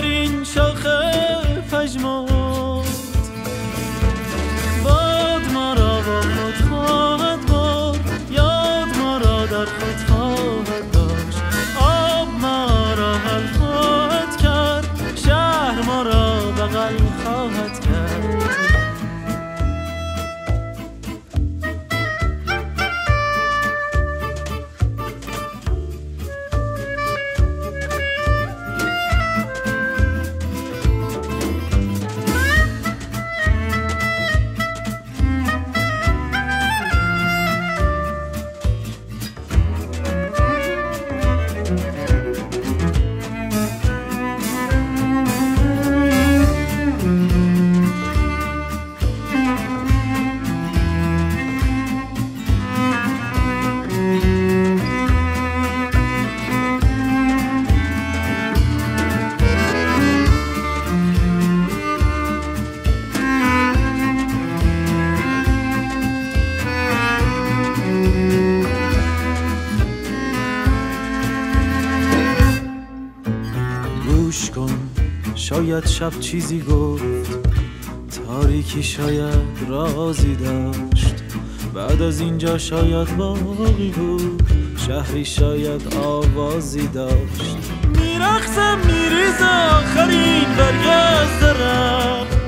آخرین شاخه پژمرد. باد ما را با خود خواهد برد، یاد ما را در خود خواهد داشت. آب ما را حل خواهد کرد، شهر ما را بغل خواهد کرد. گوش کن، شاید شب چیزی گفت، تاریکی شاید رازی داشت. بعد از اینجا شاید باقی بود، شهری شاید آوازی داشت. میرقصم میریزه آخرین برگ از درخت،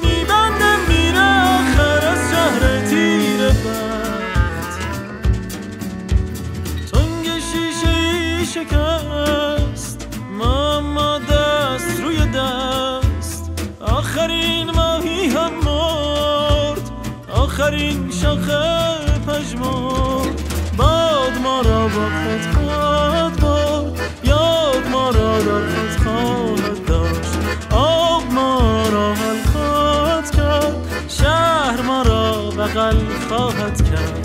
میبندم میره آخر از شهر تیره بخت. تنگ شیشه شکست، ما دست روی دست. آخرین ماهی هم مرد، آخرین شاخه پژمرد. باد ما را با خود خواهد برد، یاد ما را در خود خواهد داشت. آب ما را حل خواهد کرد، شهر ما را بغل خواهد کرد.